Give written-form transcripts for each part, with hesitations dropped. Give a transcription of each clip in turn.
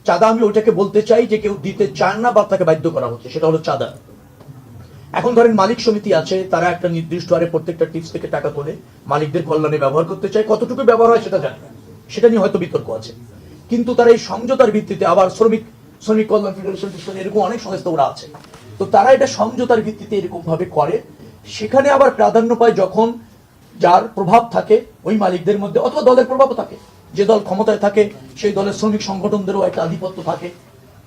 চাঁদা আমি ওইটাকে বলতে চাই যে কেউ দিতে চান না বা তাকে বাধ্য করা হচ্ছে, সেটা হলো চাঁদা। এখন ধরেন মালিক সমিতি আছে, তারা একটা নির্দিষ্ট হারে প্রত্যেকটা টিপস থেকে টাকা তোলে, মালিকদের কল্যাণে ব্যবহার করতে চায়, কতটুকু ব্যবহার হয় সেটা জানে না, সেটা নিয়ে হয়তো বিতর্ক আছে। কিন্তু তারা এই সমঝোতার ভিত্তিতে, আবার শ্রমিক কল্যাণ ফেডারেশন এরকম অনেক সংস্থা ওরা আছে, তো তারা এটা সমঝোতার ভিত্তিতে এরকম ভাবে করে। সেখানে আবার প্রাধান্য পায় যখন যার প্রভাব থাকে ওই মালিকদের মধ্যে, অথবা দলের প্রভাবও থাকে, যে দল ক্ষমতায় থাকে সেই দলের শ্রমিক সংগঠনদেরও একটা আধিপত্য থাকে,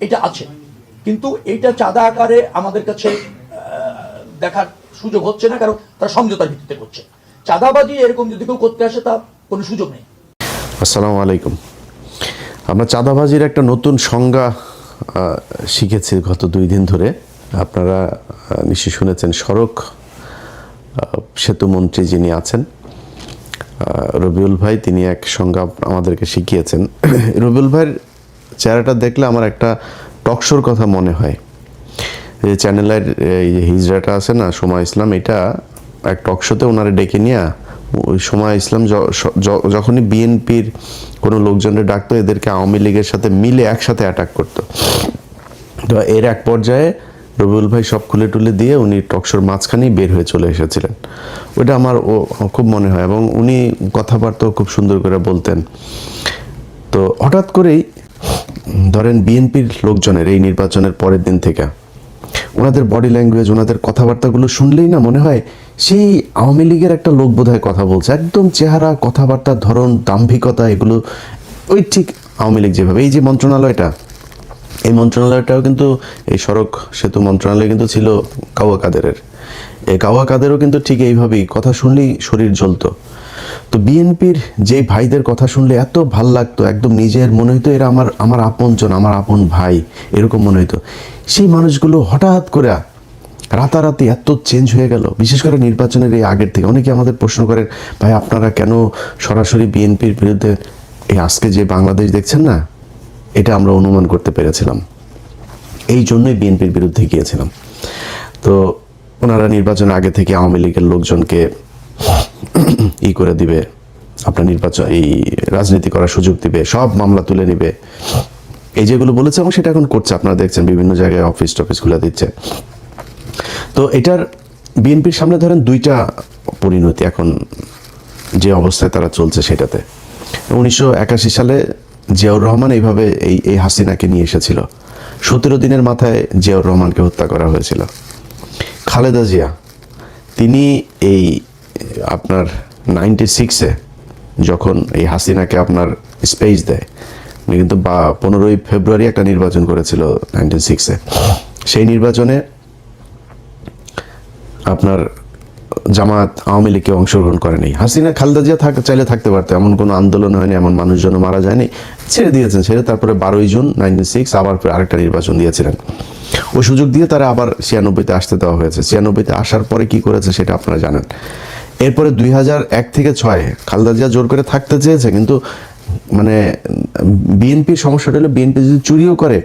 এটা আছে। কিন্তু এইটা চাঁদা আকারে আমাদের কাছে দেখার সুযোগ হচ্ছে না, কারণ তারা সমঝোতার ভিত্তিতে করছে। চাঁদাবাজি এরকম যদি কেউ করতে আসে তার কোনো সুযোগ নেই। আসসালামু আলাইকুম। আমরা চাঁদাবাজির একটা নতুন সংজ্ঞা শিখেছি গত 2 দিন ধরে। আপনারা নিশ্চয়ই শুনেছেন, সড়ক সেতু মন্ত্রী যিনি আছেন রবিউল ভাই, তিনি এক সংজ্ঞা আমাদেরকে শিখিয়েছেন। রবিউল ভাইয়ের চেহারাটা দেখলে আমার একটা টকশোর কথা মনে হয়। এই চ্যানেলের এই যে হিজড়াটা আছে না, সময় ইসলাম, এটা এক টকশোতে ওনারে ডেকে নিয়ে ওই সময় ইসলাম যখনই বিএনপির কোনো লোকজনের ডাকতো, এদেরকে আওয়ামী লীগের সাথে মিলে একসাথে অ্যাটাক করতো। তো এর এক পর্যায়ে রবিউল ভাই সব খুলে টুলে দিয়ে উনি টকশোর মাঝখানেই বের হয়ে চলে এসেছিলেন। ওটা আমার খুব মনে হয়, এবং উনি কথাবার্তাও খুব সুন্দর করে বলতেন। তো হঠাৎ করেই ধরেন বিএনপির লোকজনের এই নির্বাচনের পরের দিন থেকে ওনাদের বডি ল্যাঙ্গুয়েজ, ওনাদের কথাবার্তাগুলো শুনলেই না মনে হয় সেই আওয়ামী লীগের একটা লোক বোধহয় কথা বলছে। একদম চেহারা, কথাবার্তার ধরন, দাম্ভিকতা, এগুলো ওই ঠিক আওয়ামী লীগ যেভাবে। এই যে মন্ত্রণালয়টা, এই মন্ত্রণালয়টাও কিন্তু, এই সড়ক সেতু মন্ত্রণালয় কিন্তু ছিল কাওয়া কাদেরের। এই কাওয়া কাদেরও কিন্তু ঠিক এইভাবেই কথা শুনলেই শরীর জ্বলতো। তো বিএনপির যে ভাইদের কথা শুনলে এত ভাল লাগতো, একদম নিজের মনে হইতো এরা আমার আপনজন, আমার আপন ভাই, এরকম মনে হইতো। সেই মানুষগুলো হঠাৎ করে রাতারাতি এত চেঞ্জ হয়ে গেল, বিশেষ করে নির্বাচনের এই আগের থেকে। অনেকে আমাদের প্রশ্ন করেন, ভাই আপনারা কেন সরাসরি বিএনপির বিরুদ্ধে, এই আজকে যে বাংলাদেশ দেখছেন না, এটা আমরা অনুমান করতে পেরেছিলাম, এই জন্যই বিএনপির বিরুদ্ধে গিয়েছিলাম। তো ওনারা নির্বাচনের আগে থেকে আওয়ামী লীগের লোকজনকে করে দিবে, আপনার নির্বাচন এই রাজনীতি করার সুযোগ দিবে, সব মামলা তুলে নিবে, এই যেগুলো বলেছে, এবং সেটা এখন করছে। আপনারা দেখছেন বিভিন্ন জায়গায় অফিস টফিস খুলে দিচ্ছে। তো এটার বিএনপির সামনে ধরেন 2টা পরিণতি এখন যে অবস্থায় তারা চলছে সেটাতে। 1981 সালে জিয়াউর রহমান এইভাবে এই হাসিনাকে নিয়ে এসেছিল। 17 দিনের মাথায় জিয়াউর রহমানকে হত্যা করা হয়েছিল। খালেদা জিয়া, তিনি এই আপনার 96-এ যখন এই হাসিনাকে আপনার স্পেস দেয়, উনি কিন্তু 15ই ফেব্রুয়ারি একটা নির্বাচন করেছিল 96-এ। সেই নির্বাচনে আপনার জামাত আওয়ামী লীগে অংশগ্রহণ করেনি। হাসিনা, খালেদা জিয়া চাইলে থাকতে পারতো, এমন কোনো আন্দোলন হয়নি, এমন মানুষজন মারা যায়নি, ছেড়ে দিয়েছেন। ছেড়ে তারপরে 12ই জুন 96 আবার আরেকটা নির্বাচন দিয়েছিলেন। ওই সুযোগ দিয়ে তারা আবার 96-তে আসতে দেওয়া হয়েছে। 96-তে আসার পরে কি করেছে সেটা আপনারা জানেন। এরপরে 2001 থেকে 6 খালেদা জিয়া জোর করে থাকতে চেয়েছে, কিন্তু মানে বিএনপির সমস্যাটা হলো, বিএনপি যদি চুরিও করে,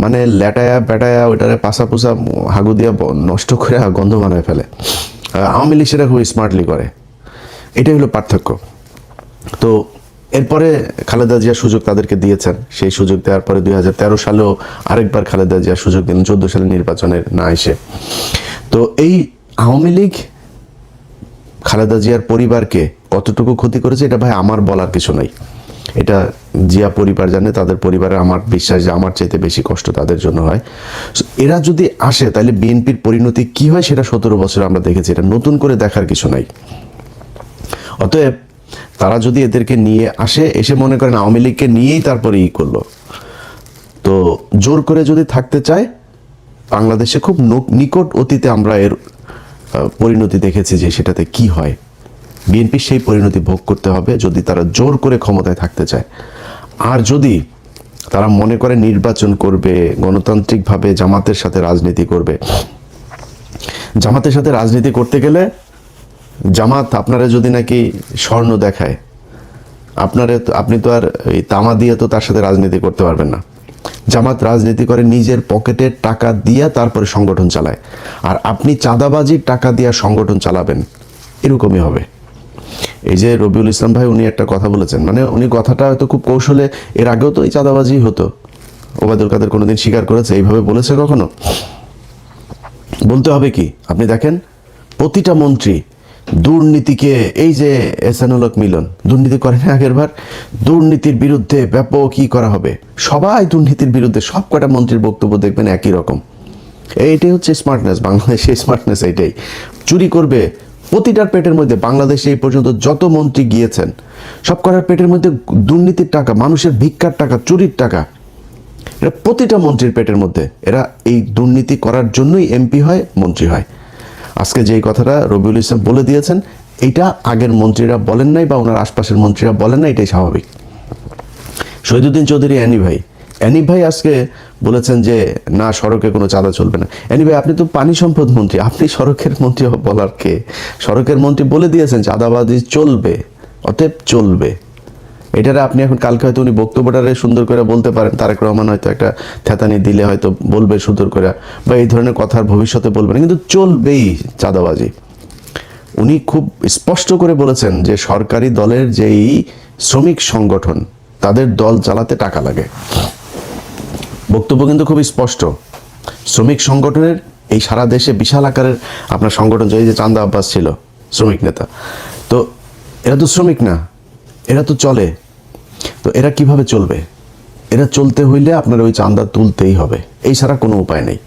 মানে লেটায়া বেটায়া ওইটারে পাশা পোসা হাগু দিয়া নষ্ট করে গন্ধ বানায় ফেলে। আওয়ামী লীগ সেটা খুব স্মার্টলি করে, এটাই হলো পার্থক্য। তো এরপরে খালেদা জিয়া সুযোগ তাদেরকে দিয়েছেন। সেই সুযোগ দেওয়ার পরে 2013 সালেও আরেকবার খালেদা জিয়া সুযোগ দিলেন, 14 সালে নির্বাচনের না এসে। তো এই আওয়ামী লীগ খালেদা জিয়ার পরিবারকে কতটুকু ক্ষতি করেছে, এটা ভাই আমার বলার কিছু নাই, এটা জিয়া পরিবার জানে, তাদের পরিবারে আমার বিশ্বাস যে আমার চাইতে বেশি কষ্ট তাদের জন্য হয়। এরা যদি আসে তাহলে বিএনপির পরিণতি কি হয় সেটা 17 বছর আমরা দেখেছি, এটা নতুন করে দেখার কিছু নাই। অতএব তারা যদি এদেরকে নিয়ে আসে, এসে মনে করেন আওয়ামী লীগকে নিয়েই তারপরে করলো, তো জোর করে যদি থাকতে চায়, বাংলাদেশে খুব নিকট অতীতে আমরা এর পরিণতি দেখেছি যে সেটাতে কি হয়। বিএনপি সেই পরিণতি ভোগ করতে হবে যদি তারা জোর করে ক্ষমতায় থাকতে চায়। আর যদি তারা মনে করে নির্বাচন করবে, গণতান্ত্রিকভাবে জামাতের সাথে রাজনীতি করবে, জামাতের সাথে রাজনীতি করতে গেলে জামাত আপনারা যদি নাকি স্বর্ণ দেখায়, আপনি তো আর এই তামা দিয়ে তো তার সাথে রাজনীতি করতে পারবেন না। জামাত রাজনীতি করে নিজের পকেটের টাকা দিয়া তারপরে সংগঠন চালায়, আর আপনি চাঁদাবাজির টাকা দিয়া সংগঠন চালাবেন, এরকমই হবে। এই যে রবিউল ইসলাম ভাই, উনি একটা কথা বলেছেন, মানে উনি কথাটা হয়তো খুব কৌশলে, এর আগেও তো এই চাঁদাবাজি হতো, ওবায়দুল কাদের কোনোদিন স্বীকার করেছে, এইভাবে বলেছে কখনো? বলতে হবে কি? আপনি দেখেন প্রতিটা মন্ত্রী দুর্নীতিকে, এই যে এহসানুল হক মিলন দুর্নীতি করেন আগের বার, দুর্নীতির বিরুদ্ধে ব্যাপক কি করা হবে, সবাই দুর্নীতির বিরুদ্ধে, সব কটা মন্ত্রীর বক্তব্য দেখবেন একই রকম। এইটাই হচ্ছে স্মার্টনেস, বাংলাদেশের স্মার্টনেস এইটাই। চুরি করবে প্রতিটার পেটের মধ্যে, বাংলাদেশে এই পর্যন্ত যত মন্ত্রী গিয়েছেন সব কটার পেটের মধ্যে দুর্নীতির টাকা, মানুষের ভিক্ষার টাকা, চুরির টাকা, এটা প্রতিটা মন্ত্রীর পেটের মধ্যে। এরা এই দুর্নীতি করার জন্যই এমপি হয়, মন্ত্রী হয়। আজকে যেই কথাটা রবিউল ইসলাম বলে দিয়েছেন, এইটা আগের মন্ত্রীরা বলেন নাই বা ওনার আশপাশের মন্ত্রীরা বলেন না, এটাই স্বাভাবিক। শহীদুদ্দিন চৌধুরী অ্যানি ভাই আজকে বলেছেন যে না, সড়কে কোনো চাঁদা চলবে না। অ্যানি ভাই, আপনি তো পানি সম্পদ মন্ত্রী, আপনি সড়কের মন্ত্রী বলার কে? সড়কের মন্ত্রী বলে দিয়েছেন চাঁদাবাজি চলবে, অতএব চলবে। এটারে আপনি এখন কালকে হয়তো উনি বক্তব্যটারে সুন্দর করে বলতে পারেন, তারেক রহমান হয়তো একটা থ্যাতানি দিলে হয়তো বলবে সুন্দর করে, বা এই ধরনের কথার ভবিষ্যতে বলবেন, কিন্তু চলবেই চাঁদাবাজি। উনি খুব স্পষ্ট করে বলেছেন যে সরকারি দলের যেই শ্রমিক সংগঠন, তাদের দল চালাতে টাকা লাগে। বক্তব্য কিন্তু খুব স্পষ্ট। শ্রমিক সংগঠনের এই সারা দেশে বিশাল আকারের আপনার সংগঠন, এই যে চান্দা আব্বাস ছিল শ্রমিক নেতা, তো এরা তো শ্রমিক না, এরা তো চলে। তো এরা কিভাবে চলবে? এরা চলতে হইলে আপনার ওই চাঁদা তুলতেই হবে, এই ছাড়া কোনো উপায় নেই।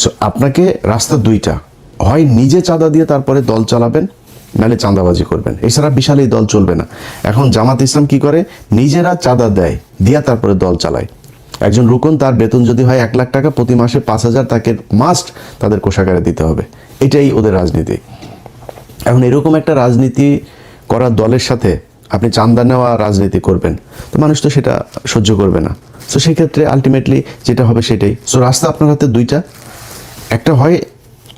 সো আপনাকে রাস্তা দুইটা, হয় নিজে চাঁদা দিয়ে তারপরে দল চালাবেন, নাহলে চাঁদাবাজি করবেন, এছাড়া বিশাল এই দল চলবে না। এখন জামাত ইসলাম কি করে? নিজেরা চাঁদা দেয়, দিয়া তারপরে দল চালায়। একজন রুকন, তার বেতন যদি হয় 1 লাখ টাকা, প্রতি মাসে 5,000 তাকে মাস্ট তাদের কোষাগারে দিতে হবে। এটাই ওদের রাজনীতি। এখন এরকম একটা রাজনীতি করা দলের সাথে আপনি চাঁদা নেওয়া রাজনীতি করবেন, তো মানুষ তো সেটা সহ্য করবে না। সো সেক্ষেত্রে আলটিমেটলি যেটা হবে সেটাই। সো রাস্তা আপনার হাতে দুইটা, একটা হয়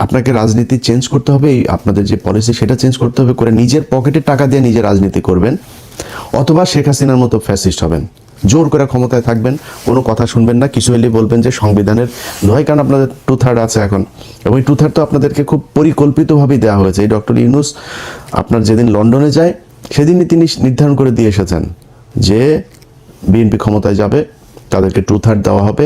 আপনাকে রাজনীতি চেঞ্জ করতে হবে, এই আপনাদের যে পলিসি সেটা চেঞ্জ করতে হবে, করে নিজের পকেটে টাকা দিয়ে নিজে রাজনীতি করবেন, অথবা শেখ হাসিনার মতো ফ্যাসিস্ট হবেন, জোর করে ক্ষমতায় থাকবেন, কোনো কথা শুনবেন না, কিছু হলেই বলবেন যে সংবিধানের দোহাই, কারণ আপনাদের 2/3 আছে এখন, এবং এই 2/3 তো আপনাদেরকে খুব পরিকল্পিতভাবেই দেওয়া হয়েছে। এই ডক্টর ইউনূস আপনার যেদিন লন্ডনে যায় সেদিনই তিনি নির্ধারণ করে দিয়ে এসেছেন যে বিএনপি ক্ষমতায় যাবে, তাদেরকে 2/3 দেওয়া হবে,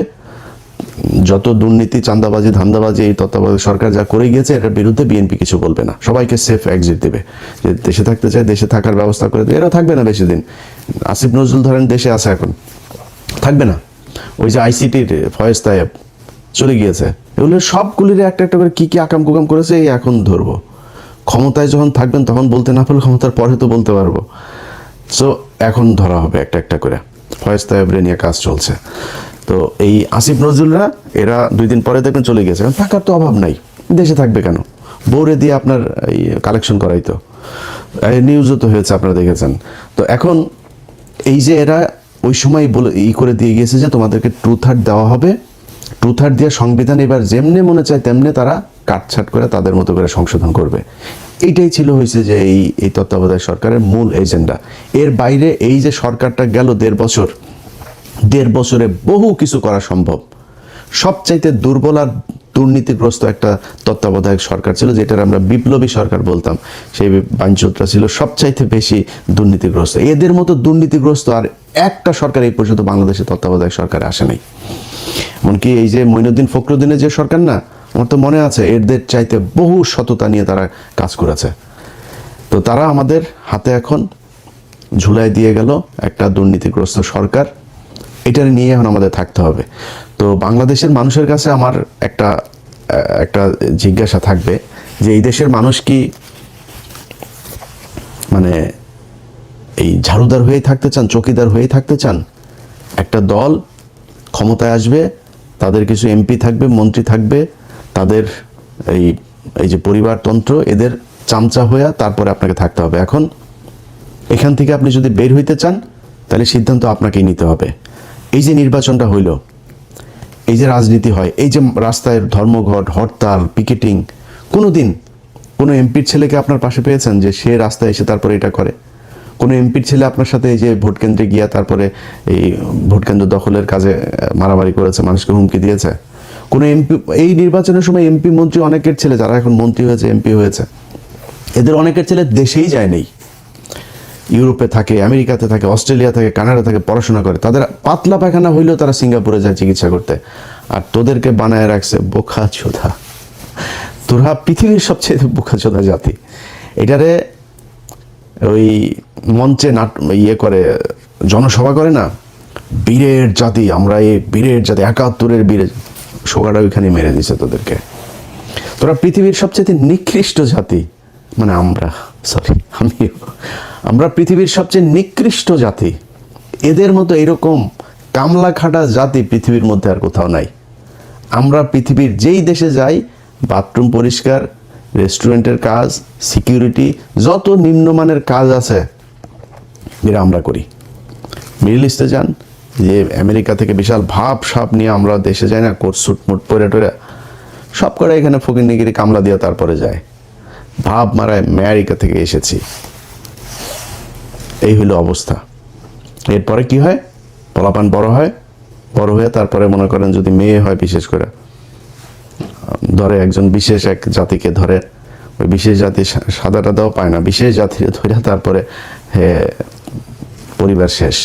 যত দুর্নীতি, চাঁদাবাজি, ধান্দাবাজি এই তত্ত্বাবধায়ক সরকার যা করে গিয়েছে এটার বিরুদ্ধে বিএনপি কিছু বলবে না, সবাইকে সেফ এক্সিট দেবে। যে দেশে থাকতে চায় দেশে থাকার ব্যবস্থা করে দেবে। এরা থাকবে না বেশি দিন। আসিফ নজরুল ধরেন দেশে আছে, এখন থাকবে না। ওই যে আইসিটির ফয়েজ তায়েব চলে গিয়েছে, এগুলো সবগুলির একটা একটা করে কি কি আকাম কুকাম করেছে, এই এখন ধরবো। ক্ষমতায় যখন থাকবেন তখন বলতে না পারলে ক্ষমতার পরে তো বলতে পারবো। সো এখন ধরা হবে একটা একটা করে। ফয়েজ তায়েবরে নিয়ে কাজ চলছে। তো এই আসিফ নজরুলরা এরা 2 দিন পরে দেখবেন চলে গেছে, টাকার তো অভাব নাই, দেশে থাকবে কেন? বউরে দিয়ে আপনার এই কালেকশন করাইতো, নিউজও তো হয়েছে, আপনারা দেখেছেন। তো এখন এই যে এরা ওই সময় বলে করে দিয়ে গিয়েছে যে তোমাদেরকে 2/3 দেওয়া হবে, 2/3 দিয়ে সংবিধান এবার যেমনে মনে চায় তেমনে তারা কাটছাট করে তাদের মতো করে সংশোধন করবে। এইটাই ছিল হয়েছে যে এই তত্ত্বাবধায়ক সরকারের মূল এজেন্ডা। এর বাইরে এই যে সরকারটা গেল 1.5 বছর, 1.5 বছরে বহু কিছু করা সম্ভব। সবচাইতে দুর্বল আর দুর্নীতিগ্রস্ত একটা তত্ত্বাবধায়ক সরকার ছিল, যেটার আমরা বিপ্লবী সরকার বলতাম, সেই বাঞ্চোতরা ছিল সবচাইতে বেশি দুর্নীতিগ্রস্ত। এদের মতো দুর্নীতিগ্রস্ত আর একটা সরকার এই পর্যন্ত বাংলাদেশে তত্ত্বাবধায়ক সরকারে আসে নাই। এমনকি এই যে মঈনুদ্দিন ফখরুদ্দিনের যে সরকার না, আমার তো মনে আছে এদের চাইতে বহু সততা নিয়ে তারা কাজ করেছে। তো তারা আমাদের হাতে এখন ঝুলাই দিয়ে গেল একটা দুর্নীতিগ্রস্ত সরকার। এটা নিয়ে এখন আমাদের থাকতে হবে। তো বাংলাদেশের মানুষের কাছে আমার একটা জিজ্ঞাসা থাকবে যে এই দেশের মানুষ কি মানে এই ঝাড়ুদার হয়েই থাকতে চান, চৌকিদার হয়েই থাকতে চান? একটা দল ক্ষমতায় আসবে, তাদের কিছু এমপি থাকবে, মন্ত্রী থাকবে, তাদের এই যে পরিবারতন্ত্র, এদের চামচা হয়ে তারপরে আপনাকে থাকতে হবে। এখন এখান থেকে আপনি যদি বের হইতে চান তাহলে সিদ্ধান্ত আপনাকেই নিতে হবে। এই যে নির্বাচনটা হইল, এই যে রাজনীতি হয়, এই যে রাস্তায় ধর্মঘট, হরতাল, পিকেটিং, কোনোদিন কোনো এমপির ছেলেকে আপনার পাশে পেয়েছেন যে সে রাস্তায় এসে তারপরে এটা করে? কোনো এমপির ছেলে আপনার সাথে এই যে ভোট কেন্দ্রে গিয়া তারপরে এই ভোট কেন্দ্র দখলের কাজে মারামারি করেছে, মানুষকে হুমকি দিয়েছে? কোনো এমপি এই নির্বাচনের সময় এমপি মন্ত্রী অনেকের ছেলে যারা এখন মন্ত্রী হয়েছে, এমপি হয়েছে, এদের অনেকের ছেলে দেশেই যায় নেই। ইউরোপে থাকে, আমেরিকাতে থাকে, অস্ট্রেলিয়া থাকে, কানাডা থাকে, পড়াশোনা করে, তাদের পাতলা পায়খানা হইলেও তারা সিঙ্গাপুরে যায় চিকিৎসা করতে। আর তোদেরকে বানায় রাখছে বোকাচোদা। তোরা পৃথিবীর সবচেয়ে বোকাচোদা জাতি। এটারে ওই মঞ্চে ইয়ে করে, জনসভা করে না, বীরের জাতি, আমরা এই বীরের জাতি, 71-এর বীরের, সোগাটা ওইখানে মেরে দিছে তোদেরকে। তোরা পৃথিবীর সবচেয়ে নিকৃষ্ট জাতি, মানে আমরা পৃথিবীর সবচেয়ে নিকৃষ্ট জাতি। এদের মতো এরকম কামলা খাটা জাতি পৃথিবীর মধ্যে আর কোথাও নাই। আমরা পৃথিবীর যেই দেশে যাই, বাথরুম পরিষ্কার, রেস্টুরেন্টের কাজ, সিকিউরিটি, যত নিম্নমানের কাজ আছে এরা আমরা করি। মিডল ইস্টে যান, যে আমেরিকা থেকে বিশাল ভাব সাপ নিয়ে আমরা দেশে যাই না, কোট সুট মুট পরে টরে, সব করে এখানে ফকিরনিগিরি কামলা দিয়ে তারপরে যায়, ভাব মারায় আমেরিকা থেকে এসেছি। এই হলো অবস্থা। এরপরে কি হয়, পোলাপান বড় হয়, বড় হয়ে তারপরে মনে করেন যদি মেয়ে হয়, বিশেষ করে ধরে একজন বিশেষ এক জাতিকে ধরে, ওই বিশেষ জাতি সাদাটা দাও পায় না, বিশেষ জাতির ধরে তারপরে পরিবার শেষ।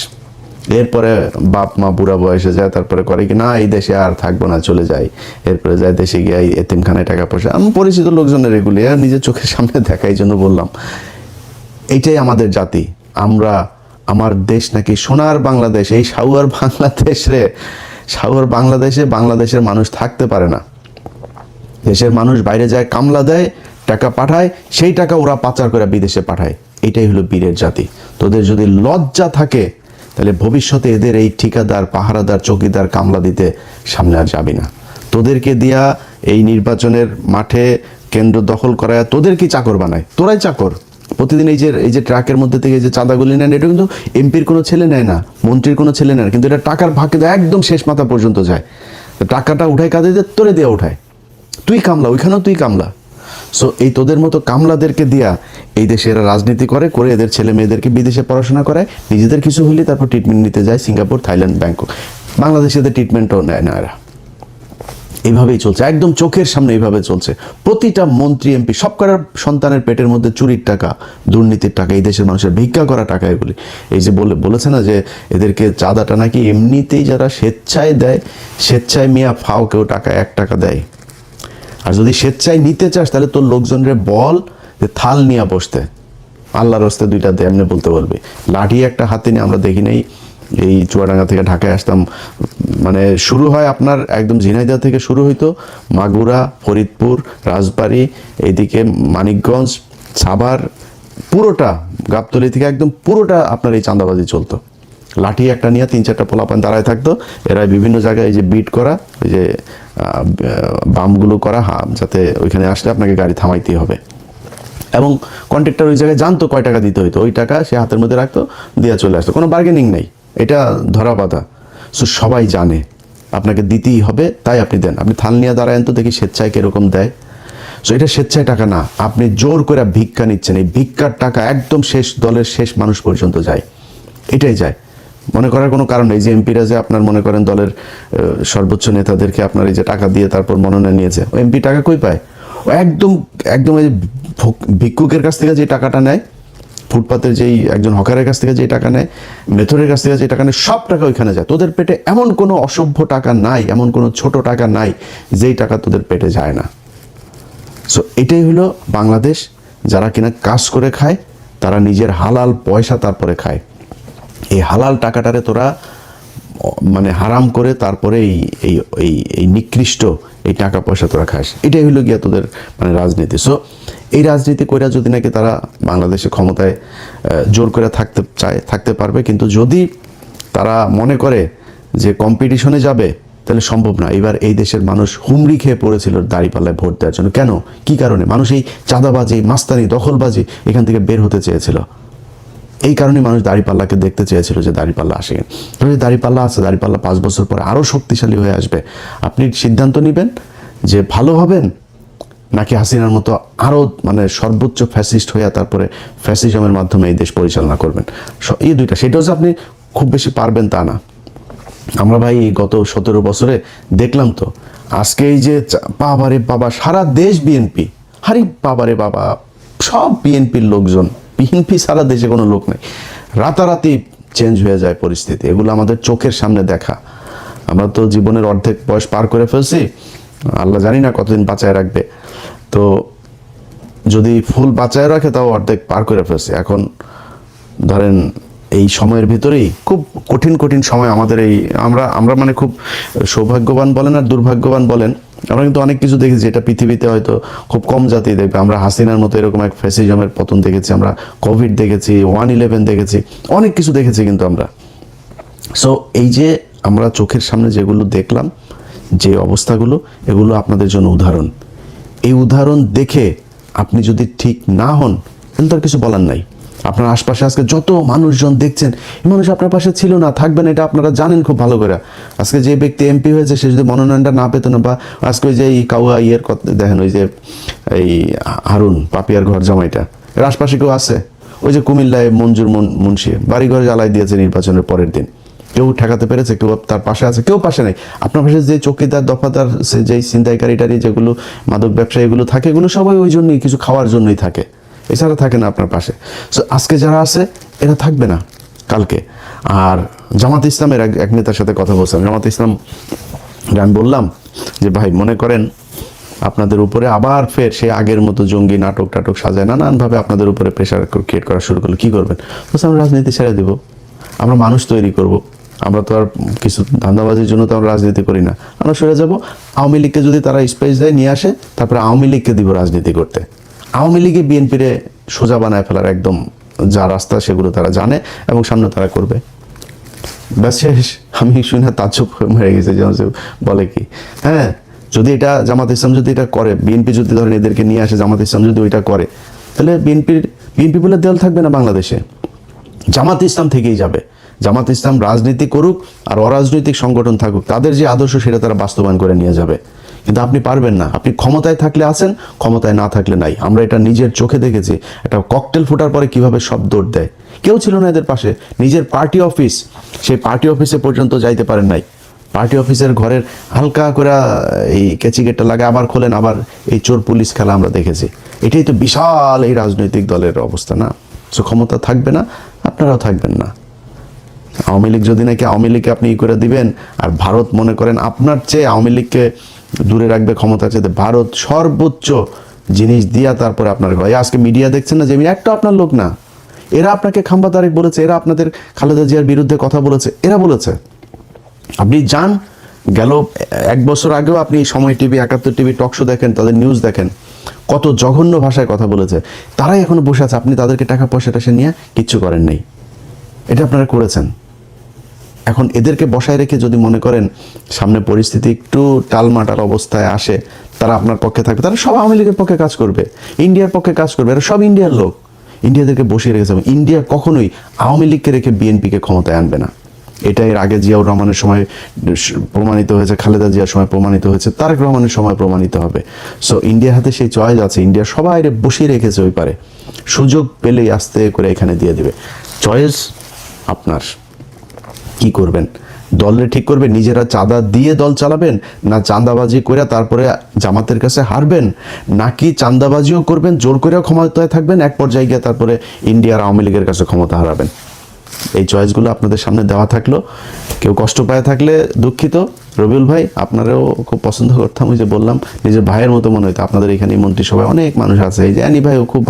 এরপরে বাপ মা বুড়া বয়সে যায়, তারপরে করে কি না এই দেশে আর থাকবো না, চলে যাই। এরপরে যায় দেশে গিয়ে এতিমখানায় টাকা পয়সা, আমি পরিচিত লোকজনের এগুলি আর নিজের চোখের সামনে দেখা, এই জন্য বললাম এইটাই আমাদের জাতি। আমরা, আমার দেশ নাকি সোনার বাংলাদেশ, এই সাউয়ার বাংলাদেশ রে, সাউয়ার বাংলাদেশে বাংলাদেশের মানুষ থাকতে পারে না। দেশের মানুষ বাইরে যায়, কামলা দেয়, টাকা পাঠায়, সেই টাকা ওরা পাচার করে বিদেশে পাঠায়। এটাই হলো বীরের জাতি। তোদের যদি লজ্জা থাকে তাহলে ভবিষ্যতে এদের এই ঠিকাদার, পাহারাদার, চৌকিদার, কামলা দিতে সামনে আর যাবি না। তোদেরকে দিয়া এই নির্বাচনের মাঠে কেন্দ্র দখল করায় তোদেরকে চাকর বানায়, তোরাই চাকর। প্রতিদিন এই যে ট্রাকের মধ্যে থেকে যে চাঁদাগুলি নেন, এটা কিন্তু এমপির কোনো ছেলে নেয় না, মন্ত্রীর কোনো ছেলে নেয় না, কিন্তু এটা টাকার ভাগে একদম শেষ মাথা পর্যন্ত যায়। টাকাটা উঠায় কাঁদে দিয়ে তোরে দিয়ে উঠায়, তুই কামলা, ওইখানেও তুই কামলা। সো এই তোদের মতো কামলাদেরকে দিয়া এই দেশে এরা রাজনীতি করে এদের ছেলে মেয়েদেরকে বিদেশে পড়াশোনা করায়, নিজেদের কিছু হইলে তারপর ট্রিটমেন্ট নিতে যায় সিঙ্গাপুর, থাইল্যান্ড, ব্যাংকক। বাংলাদেশে এদের ট্রিটমেন্টও নেয় না এরা। এইভাবেই চলছে, একদম চোখের সামনে এইভাবে চলছে। প্রতিটা মন্ত্রী, এমপি, সব করার সন্তানের পেটের মধ্যে চুরির টাকা, দুর্নীতির টাকা, এই দেশের মানুষের ভিক্ষা করা টাকা এগুলি। এই যে বলেছে না যে এদেরকে চাঁদাটা নাকি এমনিতেই যারা স্বেচ্ছায় দেয়, স্বেচ্ছায় মিয়া ফাও কেউ টাকা 1 টাকা দেয়। আর যদি স্বেচ্ছায় নিতে চাস তাহলে তোর লোকজনরে বল যে থাল নিয়ে বসতে, আল্লাহর হস্তে 2টা দে, এমনি বলতে বলবি। লাঠি একটা হাতে নিয়ে, আমরা দেখি নাই এই চুয়াডাঙ্গা থেকে ঢাকায় আসতাম, মানে শুরু হয় আপনার একদম ঝিনাইদহ থেকে শুরু হইতো, মাগুরা, ফরিদপুর, রাজবাড়ী, এইদিকে মানিকগঞ্জ, সাভার, পুরোটা গাবতলী থেকে একদম পুরোটা আপনার এই চাঁদাবাজি চলতো। লাঠি একটা নিয়ে 3-4টা পোলাপান দাঁড়ায় থাকতো, এরা বিভিন্ন জায়গায় এই যে বিট করা, ওই যে বামগুলো করা, যাতে ওইখানে আসলে আপনাকে গাড়ি থামাইতে হবে। এবং কন্ট্রাক্টর ওই জায়গায় জানতো কয় টাকা দিতে হইতো, ওই টাকা সে হাতের মধ্যে রাখতো, দিয়ে চলে আসতো, কোনো বার্গেনিং নেই, এটা ধরা বাঁধা। সো সবাই জানে আপনাকে দিতেই হবে, তাই আপনি দেন। আপনি থাল নিয়ে দাঁড়ায়েন তো দেখি স্বেচ্ছায় কিরকম দেয়। সো এটা স্বেচ্ছায় টাকা না, আপনি জোর করে ভিক্ষা নিচ্ছেন। এই ভিক্ষার টাকা একদম শেষ দলের শেষ মানুষ পর্যন্ত যায়, এটাই যায়। মনে করার কোনো কারণ নেই যে এমপিরা যে আপনার মনে করেন দলের সর্বোচ্চ নেতাদেরকে আপনার এই যে টাকা দিয়ে তারপর মনোনয়ন নিয়েছে, ও এমপি টাকা কই পায়? ও একদম এই যে ভিক্ষুকের কাছ থেকে যে টাকাটা নেয়, ফুটপাতের যেই একজন হকারের কাছ থেকে যে টাকা নেয়, মেথরের কাছ থেকে যে টাকা নেয়, সব টাকা ওইখানে যায়। তোদের পেটে এমন কোনো অসভ্য টাকা নাই, এমন কোনো ছোট টাকা নাই যেই টাকা তোদের পেটে যায় না। সো এটাই হলো বাংলাদেশ। যারা কিনা কাজ করে খায়, তারা নিজের হালাল পয়সা তারপরে খায়। এই হালাল টাকাটারে তোরা মানে হারাম করে তারপরে এই নিকৃষ্ট এই টাকা পয়সা তোরা খাস। এটাই হলো গিয়া তোদের মানে রাজনীতি। সো এই রাজনীতি কইরা যদি নাকি তারা বাংলাদেশে ক্ষমতায় জোর করে থাকতে পারবে, কিন্তু যদি তারা মনে করে যে কম্পিটিশনে যাবে তাহলে সম্ভব না। এবার এই দেশের মানুষ হুমড়ি খেয়ে পড়েছিল দাঁড়িপাল্লায় ভোট দেওয়ার জন্য। কেন, কি কারণে? মানুষ এই চাঁদাবাজি, মাস্তানি, দখলবাজি এখান থেকে বের হতে চেয়েছিল। এই কারণে মানুষ দাঁড়িপাল্লাকে দেখতে চেয়েছিল যে দাঁড়িপাল্লা আসে। দাঁড়িপাল্লা আছে, দাঁড়িপাল্লা 5 বছর পরে আরও শক্তিশালী হয়ে আসবে। আপনি সিদ্ধান্ত নেবেন যে ভালো হবেন নাকি হাসিনার মতো আরও মানে সর্বোচ্চ ফ্যাসিস্ট হয়ে তারপরে ফ্যাসিজমের মাধ্যমে এই দেশ পরিচালনা করবেন। এই দুইটা, সেটাও যে আপনি খুব বেশি পারবেন তা না। আমরা ভাই গত 17 বছরে দেখলাম তো, আজকে এই যে বাবারে বাবা, সারা দেশ বিএনপি, হারি বাবারে বাবা, সব বিএনপির লোকজন বিএনপি সারা দেশে কোনো লোক নেই, রাতারাতি চেঞ্জ হয়ে যায় পরিস্থিতি। এগুলো আমাদের চোখের সামনে দেখা। আমরা তো জীবনের অর্ধেক বয়স পার করে ফেলছি, আল্লাহ জানি না কতদিন বাঁচায় রাখবে। তো যদি ফুল বাঁচায় রাখে তাও অর্ধেক পার করে ফেলছি। এখন ধরেন এই সময়ের ভিতরেই খুব কঠিন কঠিন সময় আমাদের এই আমরা মানে খুব সৌভাগ্যবান বলেন আর দুর্ভাগ্যবান বলেন, আমরা কিন্তু অনেক কিছু দেখেছি যেটা পৃথিবীতে হয়তো খুব কম জাতি দেখবে। আমরা হাসিনার মতো এরকম এক ফ্যাসিজমের পতন দেখেছি, আমরা কোভিড দেখেছি, 1/11 দেখেছি, অনেক কিছু দেখেছি কিন্তু আমরা। সো এই যে আমরা চোখের সামনে যেগুলো দেখলাম, যে অবস্থাগুলো, এগুলো আপনাদের জন্য উদাহরণ। এই উদাহরণ দেখে আপনি যদি ঠিক না হন তাহলে তার কিছু বলার নাই। আপনার আশপাশে আজকে যত মানুষজন দেখছেন, এই মানুষ আপনার পাশে ছিল না, থাকবেন, এটা আপনারা জানেন খুব ভালো করে। আজকে যে ব্যক্তি এমপি হয়েছে সে যদি মনোনয়নটা না পেত না, বা আজকে ওই যে এই কাউয়া ইয়ের কথা দেখেন, ওই যে এই হারুন পাপিয়ার ঘর জামাইটা, এর আশপাশে কেউ আছে? ওই যে কুমিল্লায় মঞ্জুর মুন্সি বাড়িঘর জ্বালাই দিয়েছে নির্বাচনের পরের দিন, কেউ ঠেকাতে পেরেছে? কেউ তার পাশে আছে? কেউ পাশে নেই। আপনার পাশে যে চৌকিদার দফাদার যেই ছিনতাইকারীটারি যেগুলো মাদক ব্যবসায়ী এগুলো থাকে, এগুলো সবাই ওই জন্যই, কিছু খাওয়ার জন্যই থাকে, এছাড়া থাকে না আপনার পাশে। সো আজকে যারা আছে এরা থাকবে না কালকে। আর জামাত ইসলামের এক নেতার সাথে কথা বলছিলাম, জামাত ইসলাম আমি বললাম যে ভাই মনে করেন আপনাদের উপরে আবার ফের সে আগের মতো জঙ্গি নাটক টাটক সাজায় নানানভাবে আপনাদের উপরে প্রেশার ক্রিয়েট করা শুরু করলো, কি করবেন? বলছে আমরা রাজনীতি ছেড়ে দেবো, আমরা মানুষ তৈরি করব। আমরা তো আর কিছু ধান্দাবাজির জন্য তো আমরা রাজনীতি করি না, আমরা সরে যাব। আওয়ামী লীগকে যদি তারা স্পেস দেয় নিয়ে আসে, তারপরে আওয়ামী লীগকে দিব রাজনীতি করতে। আওয়ামী লীগে বিএনপিরে সোজা বানায় ফেলার একদম যা রাস্তা সেগুলো তারা জানে এবং সামনে তারা করবে। ব্যাস শেষ। আমি শুনে তাজ্জব মেরে গেছে, যেমন বলে কি, হ্যাঁ যদি এটা জামাত ইসলাম যদি এটা করে, বিএনপি যদি ধরেন এদেরকে নিয়ে আসে, জামাত ইসলাম যদি ওইটা করে, তাহলে বিএনপি বলে দল থাকবে না বাংলাদেশে, জামাত ইসলাম থেকেই যাবে। জামাত ইসলাম রাজনীতি করুক আর অরাজনৈতিক সংগঠন থাকুক, তাদের যে আদর্শ সেটা তারা বাস্তবায়ন করে নিয়ে যাবে। কিন্তু আপনি পারবেন না। আপনি ক্ষমতায় থাকলে আছেন, ক্ষমতায় না থাকলে নাই। আমরা এটা নিজের চোখে দেখেছি। একটা ককটেল ফোটার পরে কিভাবে সব দৌড় দেয়। কেউ ছিল না এদের পাশে। নিজের পার্টি অফিস, সেই পার্টি অফিসে পর্যন্ত যাইতে পারেন নাই। পার্টি অফিসের ঘরের হালকা করে এই কেচি গেটটা লাগে, আবার খোলেন, আবার এই চোর পুলিশ খেলা আমরা দেখেছি। এটাই তো বিশাল এই রাজনৈতিক দলের অবস্থা না? সো ক্ষমতা থাকবে না, আপনারাও থাকবেন না। আওয়ামী লীগ যদি নাকি আওয়ামী লীগকে আপনি ই করে দিবেন, আর ভারত মনে করেন আপনার চেয়ে আওয়ামী লীগকে দূরে রাখবে ক্ষমতা চেয়ে, ভারত সর্বোচ্চ জিনিস দিয়া তারপরে আপনার ঘরে। আজকে মিডিয়া দেখছেন না যে একটা আপনার লোক না, এরা আপনাকে খাম্বা তারেক বলেছে, এরা আপনাদের খালেদা জিয়ার বিরুদ্ধে কথা বলেছে, এরা বলেছে। আপনি যান, গেল 1 বছর আগেও আপনি সময় টিভি, 71 টিভি টকশো দেখেন, তাদের নিউজ দেখেন, কত জঘন্য ভাষায় কথা বলেছে। তারাই এখনো বসে আছে, আপনি তাদেরকে টাকা পয়সা টাসা নিয়ে কিচ্ছু করেন নাই। এটা আপনারা করেছেন। এখন এদেরকে বসায় রেখে যদি মনে করেন সামনে পরিস্থিতি একটু টালমাটাল অবস্থায় আসে, তারা আপনার পক্ষে থাকবে, তারা সব আওয়ামী লীগের পক্ষে কাজ করবে, ইন্ডিয়ার পক্ষে কাজ করবে, এরা সব ইন্ডিয়ার লোক। ইন্ডিয়াদেরকে বসিয়ে রেখেছে। ইন্ডিয়া কখনোই আওয়ামী লীগকে রেখে বিএনপিকে ক্ষমতায় আনবে না। এটা এর আগে জিয়াউর রহমানের সময় প্রমাণিত হয়েছে, খালেদা জিয়ার সময় প্রমাণিত হয়েছে, তারেক রহমানের সময় প্রমাণিত হবে। সো ইন্ডিয়ার হাতে সেই চয়েস আছে। ইন্ডিয়া সবাই বসিয়ে রেখেছে ওই পারে, সুযোগ পেলেই আস্তে করে এখানে দিয়ে দিবে। চয়েস আপনার। কি করবেন? দলে ঠিক করবে নিজেরা চাঁদা দিয়ে দল চালাবেন, না চাঁদাবাজি করে তারপরে জামাতের কাছে হারবেন, নাকি চাঁদাবাজিও করবেন, জোর করেও ক্ষমতায় থাকবেন, এক পর্যায়ে গিয়ে তারপরে ইন্ডিয়ার আওয়ামী লীগের কাছে ক্ষমতা হারাবেন। এই চয়েসগুলো আপনাদের সামনে দেওয়া থাকলো। কেউ কষ্ট পায় থাকলে দুঃখিত। রবিউল ভাই, আপনারাও খুব পছন্দ করতাম, ওই যে বললাম নিজের ভাইয়ের মতো মনে হতো। আপনাদের এখানে মন্ত্রিসভায় অনেক মানুষ আছে, এই যে অ্যানি ভাইও খুব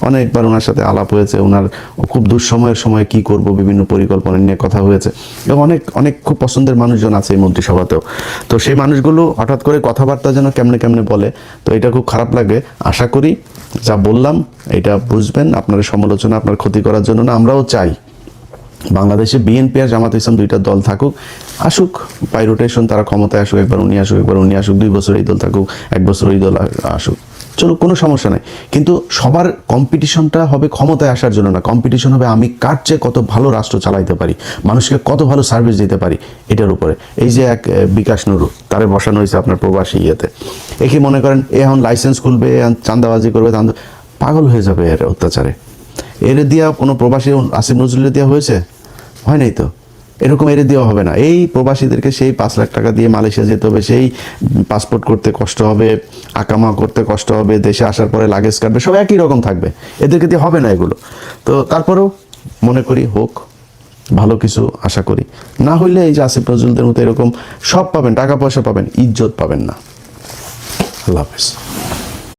অনেকবার ওনার সাথে আলাপ হয়েছে, ওনার খুব দুঃসময়ের সময় কি করব বিভিন্ন পরিকল্পনা নিয়ে কথা হয়েছে, এবং অনেক অনেক খুব পছন্দের মানুষজন আছে এই মন্ত্রিসভাতেও। তো সেই মানুষগুলো হঠাৎ করে কথাবার্তা যেন কেমনে কেমনে বলে, তো এটা খুব খারাপ লাগে। আশা করি যা বললাম এটা বুঝবেন। আপনার সমালোচনা আপনার ক্ষতি করার জন্য না, আমরাও চাই বাংলাদেশে বিএনপি আর জামাত ইসলাম দুইটা দল থাকুক, আসুক বাই রোটেশন, তারা ক্ষমতায় আসুক, একবার উনি আসুক, একবার উনি আসুক, 2 বছর এই দল থাকুক, 1 বছর এই দল আসুক, চলুক, কোনো সমস্যা নাই। কিন্তু সবার কম্পিটিশনটা হবে ক্ষমতায় আসার জন্য না, কম্পিটিশন হবে আমি কার চেয়ে কত ভালো রাষ্ট্র চালাইতে পারি, মানুষকে কত ভালো সার্ভিস দিতে পারি, এটার উপরে। এই যে এক বিকাশ নুরু, তারে বসানো হয়েছে আপনার প্রবাসী ইয়েতে, একে মনে করেন এখন লাইসেন্স খুলবে, চাঁদাবাজি করবে, পাগল হয়ে যাবে এর অত্যাচারে। এর দিয়া কোনো প্রবাসী আসিফ নজরুলের দেওয়া হয়েছে? হয় নাই তো। এরকম এড়ে দেওয়া হবে না। এই প্রবাসীদেরকে সেই 5 লাখ টাকা দিয়ে মালয়েশিয়া যেতে হবে, সেই পাসপোর্ট করতে কষ্ট হবে, আকামা করতে কষ্ট হবে, দেশে আসার পরে লাগেজ কাটবে, সব একই রকম থাকবে, এদেরকে দিয়ে হবে না এগুলো। তো তারপরেও মনে করি হোক, ভালো কিছু আশা করি। না হইলে এই যে আসিফ নজরুলদের মতো এরকম সব পাবেন, টাকা পয়সা পাবেন, ইজ্জত পাবেন না। আল্লাহ হাফেজ।